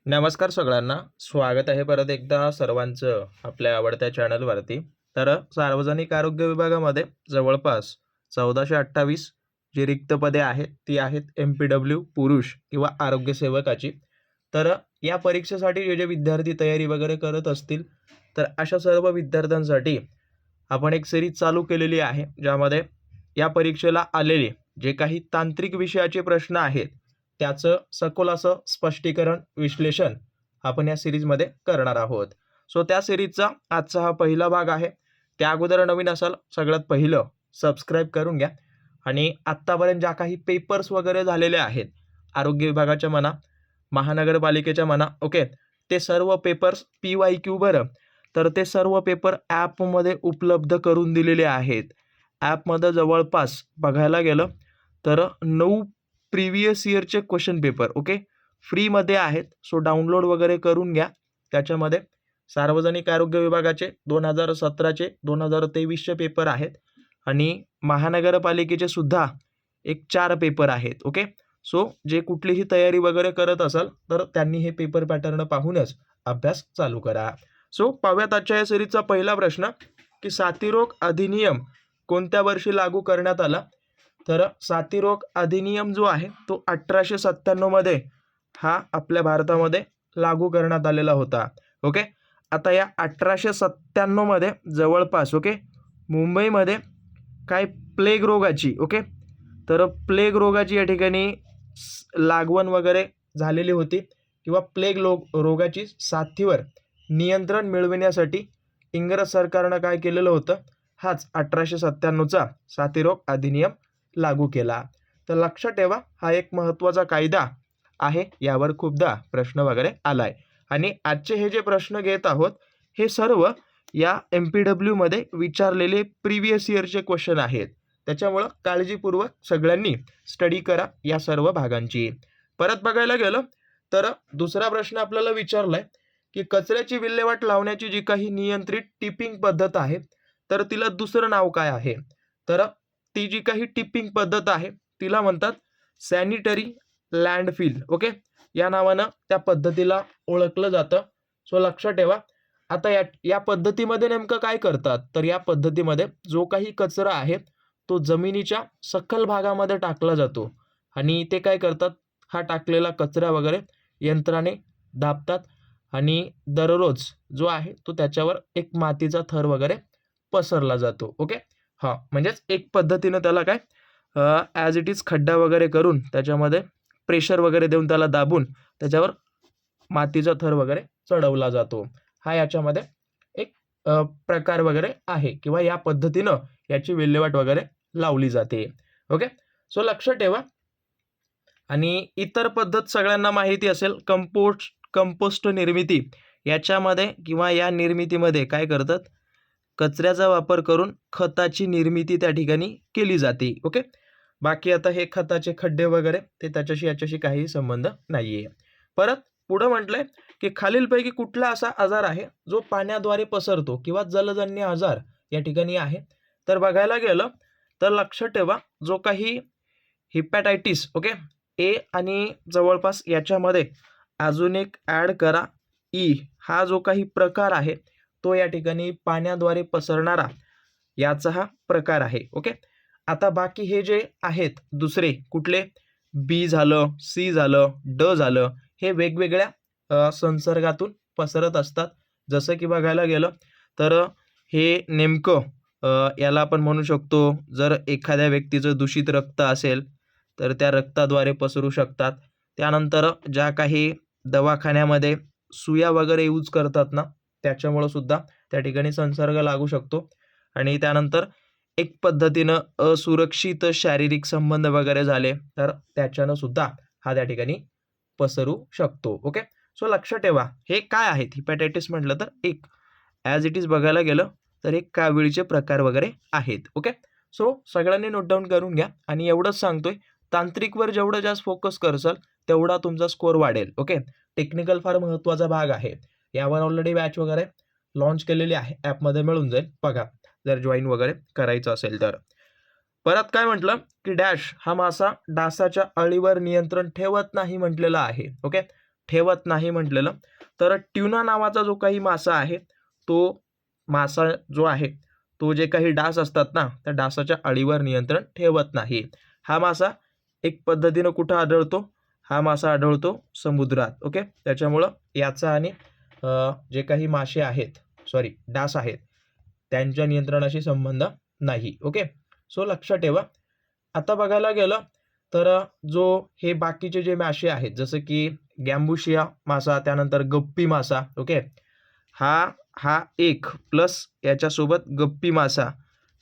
नमस्कार सगळ्यांना. स्वागत आहे परत एकदा सर्वांचं आपल्या आवडत्या चॅनलवरती. तर सार्वजनिक आरोग्य विभागामध्ये जवळपास 1428 जी रिक्त पदे आहेत ती आहेत MPW पुरुष किंवा आरोग्य सेवकाची. तर या परीक्षेसाठी जे विद्यार्थी तयारी वगैरे करत असतील तर अशा सर्व विद्यार्थ्यांसाठी आपण एक सिरीज चालू केलेली आहे, ज्यामध्ये या परीक्षेला आलेले जे काही तांत्रिक विषयाचे प्रश्न आहेत त्याचं सखोल असं स्पष्टीकरण, विश्लेषण आपण या सिरीजमध्ये करणार आहोत. सो त्या सिरीजचा आजचा हा पहिला भाग आहे. त्या अगोदर नवीन असाल, सगळ्यात पहिलं सबस्क्राईब करून घ्या. आणि आत्तापर्यंत ज्या काही पेपर्स वगैरे झालेले आहेत आरोग्य विभागाच्या म्हणा, महानगरपालिकेच्या म्हणा, ओके, ते सर्व पेपर्स PYQ बरं, तर ते सर्व पेपर ॲपमध्ये उपलब्ध करून दिलेले आहेत. ॲपमध्ये जवळपास बघायला गेलं तर 9 प्रिव्हियस इयरचे क्वेश्चन पेपर ओके फ्रीमध्ये आहेत. सो डाउनलोड वगैरे करून घ्या. त्याच्यामध्ये सार्वजनिक आरोग्य विभागाचे 2017चे 2023चे पेपर आहेत आणि महानगरपालिकेचे सुद्धा एक 4 पेपर आहेत. ओके, सो जे कुठलीही तयारी वगैरे करत असाल तर त्यांनी हे पेपर पॅटर्न पाहूनच अभ्यास चालू करा. सो पाहूयात आजच्या या सिरीजचा पहिला प्रश्न की साथीरोग अधिनियम कोणत्या वर्षी लागू करण्यात आला. तर साथीरोग अधिनियम जो आहे तो 1897 मध्ये हा आपल्या भारतामध्ये लागू करण्यात आलेला होता. ओके, आता या 1897 मध्ये जवळपास ओके मुंबईमध्ये काय प्लेग रोगाची ओके तर प्लेग रोगाची या ठिकाणी लागवण वगैरे झालेली होती किंवा प्लेग रोगाची साथीवर नियंत्रण मिळविण्यासाठी इंग्रज सरकारनं काय केलेलं होतं, हाच 1897चा साथीरोग अधिनियम लागू केला. तर लक्षात ठेवा, हा एक महत्त्वाचा कायदा आहे, यावर खूपदा प्रश्न वगैरे आलाय. आणि आजचे हे जे प्रश्न घेत आहोत हे सर्व या MPW मध्ये विचारलेले प्रिव्हियस इयरचे क्वेश्चन आहेत. त्याच्यामुळं काळजीपूर्वक सगळ्यांनी स्टडी करा या सर्व भागांची. परत बघायला गेलं तर दुसरा प्रश्न आपल्याला विचारलाय की कचऱ्याची विल्हेवाट लावण्याची जी काही नियंत्रित टिपिंग पद्धत आहे तर तिला दुसरं नाव काय आहे. तर ती जी काही टिपिंग पद्धत आहे तिला म्हणतात सॅनिटरी लँडफिल. ओके, या नावानं त्या पद्धतीला ओळखलं जातं. सो लक्षात ठेवा. आता या पद्धतीमध्ये नेमकं काय करतात, तर या पद्धतीमध्ये जो काही कचरा आहे तो जमिनीच्या सखल भागामध्ये टाकला जातो आणि ते काय करतात, हा टाकलेला कचरा वगैरे यंत्राने दाबतात आणि दररोज जो आहे तो त्याच्यावर एक मातीचा थर वगैरे पसरला जातो. ओके, हां, म्हणजेच एक पद्धतीनं त्याला काय ॲज इट इज खड्डा वगैरे करून त्याच्यामध्ये प्रेशर वगैरे देऊन त्याला दाबून त्याच्यावर मातीचा थर वगैरे चढवला जातो. हा याच्यामध्ये एक प्रकार वगैरे आहे किंवा या पद्धतीनं याची विल्हेवाट वगैरे लावली जाते. ओके, सो लक्षात ठेवा. आणि इतर पद्धत सगळ्यांना माहिती असेल, कंपोस्ट निर्मिती. याच्यामध्ये किंवा या निर्मितीमध्ये काय करतात, कचऱ्याचा वापर करून खताची निर्मिती त्या ठिकाणी केली जाते. ओके, बाकी आता हे खताचे खड्डे वगैरे ते त्याच्याशी याच्याशी काही संबंध नाहीये. परत पुढं म्हटलंय की खालीलपैकी कुठला असा आजार आहे जो पाण्याद्वारे पसरतो किंवा जलजन्य आजार या ठिकाणी आहे. तर बघायला गेलं तर लक्षात ठेवा, जो काही हिपॅटायटिस ओके ए आणि जवळपास याच्यामध्ये अजून एक ॲड करा ई, हा जो काही प्रकार आहे तो या ठिकाणी पाण्याद्वारे पसरणारा याचा हा प्रकार आहे. ओके, आता बाकी हे जे आहेत दुसरे कुठले, बी झालं, सी झालं, ड झालं, हे वेगवेगळ्या संसर्गातून पसरत असतात. जसं की बघायला गेलं तर हे नेमकं याला आपण म्हणू शकतो, जर एखाद्या व्यक्तीचं दूषित रक्त असेल तर त्या रक्ताद्वारे पसरू शकतात. त्यानंतर ज्या काही दवाखान्यामध्ये सुया वगैरे यूज करतात ना, त्याच्यामुळं सुद्धा त्या ठिकाणी संसर्ग लागू शकतो. आणि त्यानंतर एक पद्धतीनं असुरक्षित शारीरिक संबंध वगैरे झाले तर त्याच्यानं सुद्धा हा त्या ठिकाणी पसरू शकतो. ओके, सो लक्षात ठेवा, हे काय आहेत हिपॅटायटिस म्हटलं तर एक ॲज इट इज बघायला गेलं तर एक काविळीचे प्रकार वगैरे आहेत. ओके, सो सगळ्यांनी नोट डाऊन करून घ्या. आणि एवढंच सांगतोय, तांत्रिकवर जेवढं जास्त फोकस करसाल तेवढा तुमचा स्कोअर वाढेल. ओके, टेक्निकल फार महत्त्वाचा भाग आहे. यावर ऑलरेडी बॅच वगैरे लॉन्च केलेली आहे, ॲपमध्ये मिळून जाईल, बघा जर जॉईन वगैरे करायचं असेल तर. परत काय म्हटलं की डॅश हा मासा डासाच्या अळीवर नियंत्रण ठेवत नाही म्हटलेला आहे. ओके, ठेवत नाही म्हटलेलं. तर ट्यूना नावाचा जो काही मासा आहे, तो मासा जो आहे, तो जे काही डास असतात ना, त्या डासाच्या अळीवर नियंत्रण ठेवत नाही. हा मासा एक पद्धतीनं कुठं आढळतो? हा मासा आढळतो समुद्रात. ओके. त्याच्यामुळं याचा आणि जे काही मासे आहेत, सॉरी डास आहेत, त्यांच्या नियंत्रणाशी संबंध नाही. ओके. सो लक्षात ठेवा. आता बघायला गेलं तर जो हे बाकीचे जे मासे आहेत, जसं की गॅम्बुशिया मासा, त्यानंतर गप्पी मासा. ओके. हा हा एक प्लस याच्यासोबत गप्पी मासा.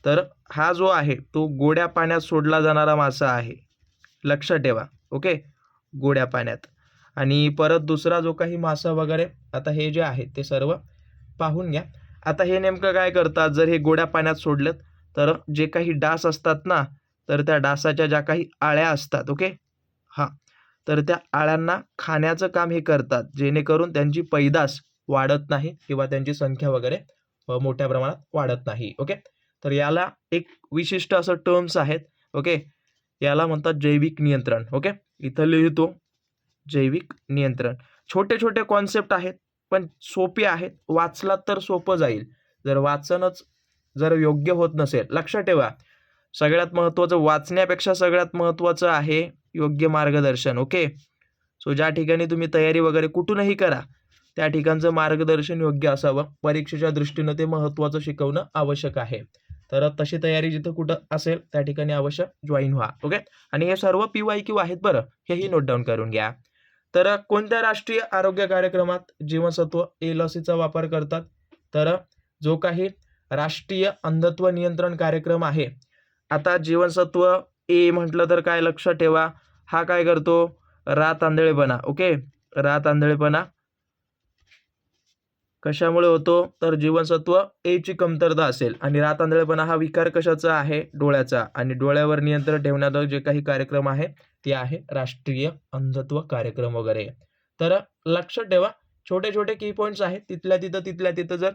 तर हा जो आहे तो गोड्या पाण्यात सोडला जाणारा मासा आहे. लक्षात ठेवा. ओके. गोड्या पाण्यात. आणि परत दुसरा जो काही मासा वगैरे, आता हे जे आहे ते सर्व पाहून घ्या. आता हे नेमकं काय करतात, जर हे गोड्या पाण्यात सोडलेत तर जे काही डास असतात ना, तर त्या डासाच्या ज्या काही आळ्या असतात, ओके, हां, तर त्या आळ्यांना खाण्याचं काम हे करतात, जेणेकरून त्यांची पैदास वाढत नाही किंवा त्यांची संख्या वगैरे मोठ्या प्रमाणात वाढत नाही. ओके. तर याला एक विशिष्ट असं टर्म्स आहेत. ओके. याला म्हणतात जैविक नियंत्रण. ओके. इथं लिहितो जैविक नियंत्रण. छोटे छोटे कॉन्सेप्ट आहेत, पण सोपे आहेत. वाचलात तर सोपं जाईल. जर वाचनच जर योग्य होत नसेल, लक्षात ठेवा, सगळ्यात महत्त्वाचं वाचण्यापेक्षा सगळ्यात महत्त्वाचं आहे योग्य मार्गदर्शन. ओके. सो ज्या ठिकाणी तुम्ही तयारी वगैरे कुठूनही करा, त्या ठिकाणचं मार्गदर्शन योग्य असावं. परीक्षेच्या दृष्टीनं ते महत्त्वाचं शिकवणं आवश्यक आहे. तर तशी तयारी जिथं कुठं असेल त्या ठिकाणी अवश्य जॉईन व्हा. ओके. आणि हे सर्व PYQ आहेत बरं, हेही नोट डाऊन करून घ्या. तर कोणत्या राष्ट्रीय आरोग्य कार्यक्रमात जीवनसत्व ए लसीचा वापर करतात? तर जो काही राष्ट्रीय अंधत्व नियंत्रण कार्यक्रम आहे. आता जीवनसत्व ए म्हटलं तर काय लक्षात ठेवा, हा काय करतो? रात आंधळेपणा. ओके. रात आंधळेपणा कशामुळे होतो? तर जीवनसत्व ए ची कमतरता असेल. आणि रात आंधळेपणा हा विकार कशाचा आहे? डोळ्याचा. आणि डोळ्यावर नियंत्रण ठेवण्याचा जे काही कार्यक्रम आहे ते आहे राष्ट्रीय अंधत्व कार्यक्रम वगैरे. तर लक्षात ठेवा, छोटे छोटे की पॉईंट्स आहेत, तिथल्या तिथं जर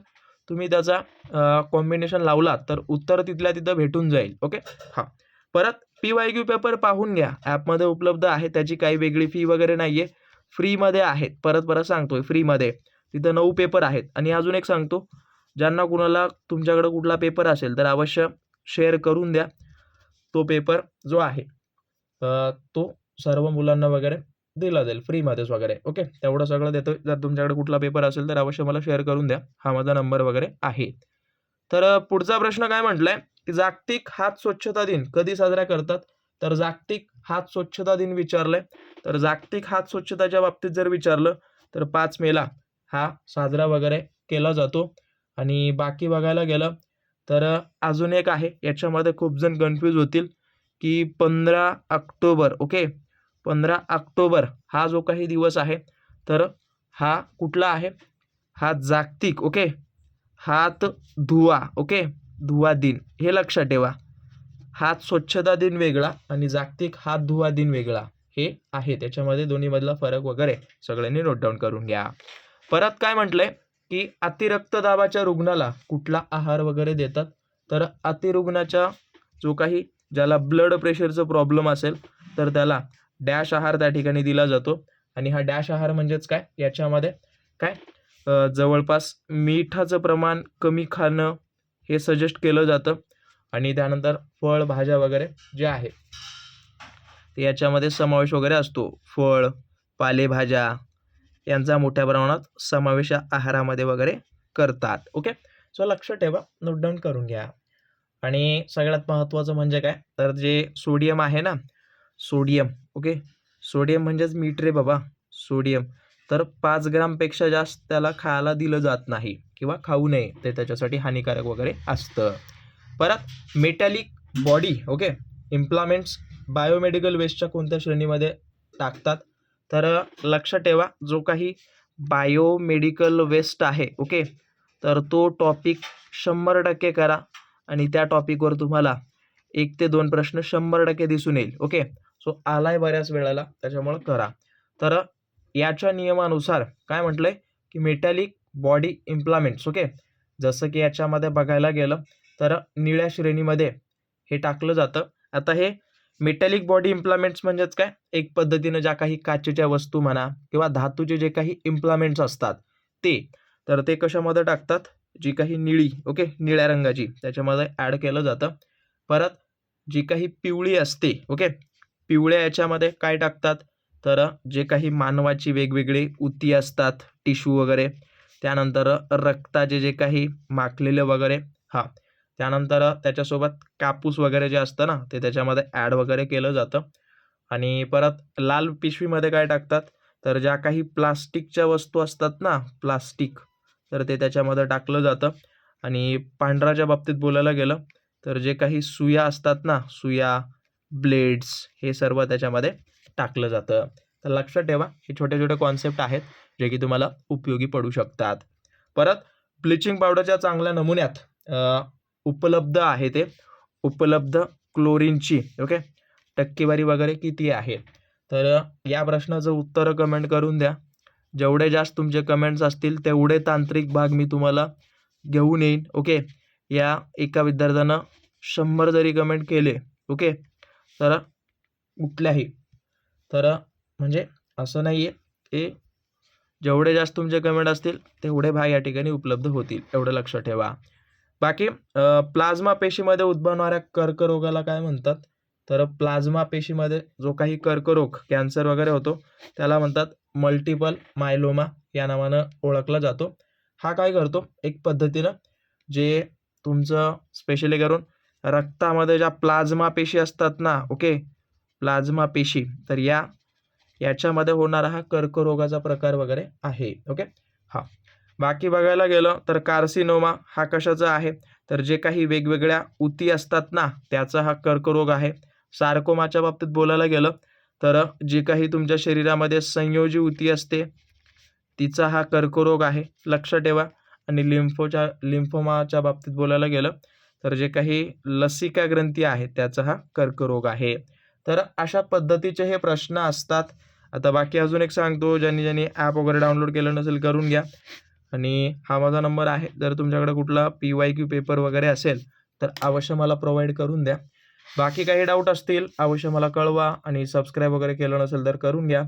तुम्ही त्याचा कॉम्बिनेशन लावलात तर उत्तर तिथल्या तिथं भेटून जाईल. ओके. हां. परत PYQ पेपर पाहून घ्या, ॲपमध्ये उपलब्ध आहे. त्याची काही वेगळी फी वगैरे नाहीये, फ्रीमध्ये आहेत. परत परत सांगतोय, फ्रीमध्ये. तिथं 9 पेपर आहेत. आणि अजून एक सांगतो, ज्यांना कुणाला तुमच्याकडे कुठला पेपर असेल तर अवश्य शेअर करून द्या. तो पेपर जो आहे तो सर्व मुलांना वगैरे दिला जाईल फ्रीमध्येच वगैरे. ओके. तेवढं सगळं देतोय. जर तुमच्याकडे कुठला पेपर असेल तर अवश्य मला शेअर करून द्या. हा माझा नंबर वगैरे आहे. तर पुढचा प्रश्न काय म्हटलाय, की जागतिक हात स्वच्छता दिन कधी साजरा करतात? तर जागतिक हात स्वच्छता दिन विचारलंय. तर जागतिक हात स्वच्छताच्या बाबतीत जर विचारलं तर 5 मेला हा साजरा वगैरे केला जातो. आणि बाकी बघायला गेलं तर अजून एक आहे, याच्यामध्ये खूप जण कन्फ्यूज होतील, की 15 ऑक्टोबर. ओके. 15 ऑक्टोबर हा जो काही दिवस आहे तर हा कुठला आहे? हा जागतिक, ओके, हात धुवा, ओके, धुवा दिन. हे लक्षात ठेवा. हात स्वच्छता दिन वेगळा आणि जागतिक हात धुवा दिन वेगळा हे आहे. त्याच्यामध्ये दोन्हीमधला फरक वगैरे सगळ्यांनी नोट डाऊन करून घ्या. परत काय म्हटलंय, की अतिरक्तदाबाच्या रुग्णाला कुठला आहार वगैरे देतात? तर अतिरुग्णाच्या जो काही ज्याला ब्लड प्रेशरचं प्रॉब्लेम असेल तर त्याला डॅश आहार त्या ठिकाणी दिला जातो. आणि हा डॅश आहार म्हणजेच काय? याच्यामध्ये काय जवळपास मिठाचं प्रमाण कमी खाणं हे सजेस्ट केलं जातं. आणि त्यानंतर फळ भाज्या वगैरे जे आहे ते याच्यामध्ये समावेश वगैरे असतो. फळ, पालेभाज्या यांचा मोठ्या प्रमाणात समावेश या आहारामध्ये वगैरे करतात. ओके. सो लक्षात ठेवा, नोट डाऊन करून घ्या. आणि सगळ्यात महत्त्वाचं म्हणजे काय, तर जे सोडियम आहे ना, सोडियम, ओके, सोडियम म्हणजेच मीठ रे बाबा, सोडियम. तर 5 ग्रामपेक्षा जास्त त्याला खायला दिलं जात नाही किंवा खाऊ नये, ते त्याच्यासाठी हानिकारक वगैरे असतं. परत मेटॅलिक बॉडी, ओके, इम्प्लामेंट्स बायोमेडिकल वेस्टच्या कोणत्या श्रेणीमध्ये टाकतात? तर लक्षात ठेवा, जो काही बायोमेडिकल वेस्ट आहे, ओके, तर तो टॉपिक 100% करा. आणि त्या टॉपिकवर तुम्हाला 1 ते 2 प्रश्न 100% दिसून येईल. ओके. सो आलाय बऱ्याच वेळेला, त्याच्यामुळं करा. तर याच्या नियमानुसार काय म्हटलंय, की मेटॅलिक बॉडी इम्प्लामेंट्स, ओके, जसं की याच्यामध्ये बघायला गेलं तर निळ्या श्रेणीमध्ये हे टाकलं जातं. आता हे मेटॅलिक बॉडी इम्प्लामेंट्स म्हणजेच काय, एक पद्धतीनं ज्या काही काचेच्या वस्तू म्हणा किंवा धातूचे जे काही इम्प्लामेंट्स असतात ते, तर ते कशामध्ये टाकतात, जी काही निळी, ओके, निळ्या रंगाची त्याच्यामध्ये ॲड केलं जातं. परत जी काही पिवळी असते, ओके, पिवळ्या याच्यामध्ये काय टाकतात, तर जे काही मानवाची वेगवेगळी उती असतात, टिश्यू वगैरे, त्यानंतर रक्ताचे जे काही माखलेले वगैरे, हां, त्यानंतर त्याच्यासोबत कापूस वगैरे जे असतं ना, ते त्याच्यामध्ये ॲड वगैरे केलं जातं. आणि परत लाल पिशवीमध्ये काय टाकतात, तर ज्या काही प्लास्टिकच्या वस्तू असतात ना, प्लास्टिक, तर ते त्याच्यामध्ये टाकलं जातं. आणि पांढराच्या बाबतीत बोलायला गेलं तर जे काही सुया असतात ना, सुया, ब्लेड्स, हे सर्व त्याच्यामध्ये टाकलं जातं. तर लक्षात ठेवा, हे छोटे छोटे कॉन्सेप्ट आहेत जे की तुम्हाला उपयोगी पडू शकतात. परत ब्लिचिंग पावडरच्या चांगल्या नमुन्यात उपलब्ध आहे ते, उपलब्ध क्लोरीनची, ओके, टक्केवारी वगैरे किती आहे, तर या प्रश्नाचं उत्तर कमेंट करून द्या. जेवढे जास्त तुमचे कमेंट्स असतील तेवढे तांत्रिक भाग मी तुम्हाला घेऊन येईन, ओके. या एका विद्यार्थ्यानं 100 जरी कमेंट केले, ओके, तर कुठल्याही, तर म्हणजे असं नाही आहे, ते जेवढे जास्त तुमचे कमेंट असतील तेवढे भाग या ठिकाणी उपलब्ध होतील, एवढं लक्षात ठेवा. बाकी प्लाझ्मा पेशीमध्ये उद्भवणाऱ्या कर्करोगाला काय म्हणतात, तर प्लाझ्मा पेशीमध्ये जो काही कर्करोग, कॅन्सर वगैरे होतो त्याला म्हणतात मल्टिपल मायलोमा, या नावानं ओळखला जातो. हा काय करतो, एक पद्धतीनं जे तुमचं स्पेशली करून रक्तामध्ये ज्या प्लाझ्मा पेशी असतात ना, ओके, प्लाझ्मा पेशी, तर याच्यामध्ये होणारा हा कर्करोगाचा प्रकार वगैरे आहे, ओके. हां, बाकी बघायला गेलं तर कार्सिनोमा हा कशाचा आहे, तर जे काही वेगवेगळ्या उती असतात ना, त्याचा हा कर्करोग आहे. सार्कोमाच्या बाबतीत बोलायला गेलं तर जी काही तुमच्या शरीरामध्ये संयोजी उती असते तिचा हा कर्करोग आहे, लक्षात ठेवा. आणि लिम्फोमाच्या बाबतीत बोलायला गेलं तर जे काही लसिका ग्रंथी आहे त्याचा हा कर्करोग आहे. तर अशा पद्धतीचे हे प्रश्न असतात. आता बाकी अजून एक सांगतो, ज्यांनी ॲप वगैरे डाउनलोड केलं नसेल करून घ्या. आणि हा माझा नंबर आहे, जर तुमच्याकडे कुठला PYQ पेपर वगैरे असेल तर अवश्य मला प्रोव्हाइड करून द्या. बाकी काही डाऊट असतील अवश्य मला कळवा, आणि सबस्क्राईब वगैरे केलं नसेल तर करून घ्या.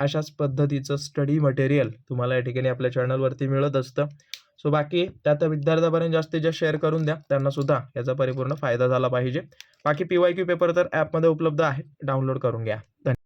अशाच पद्धतीचं स्टडी मटेरियल तुम्हाला या ठिकाणी आपल्या चॅनलवरती मिळत असतं. सो बाकी त्या विद्यार्थ्यापर्यंत जास्तीत जास्त शेअर करून द्या, त्यांना सुद्धा याचा परिपूर्ण फायदा झाला पाहिजे. बाकी PYQ पेपर तर ॲपमध्ये उपलब्ध आहे, डाउनलोड करून घ्या. धन्यवाद.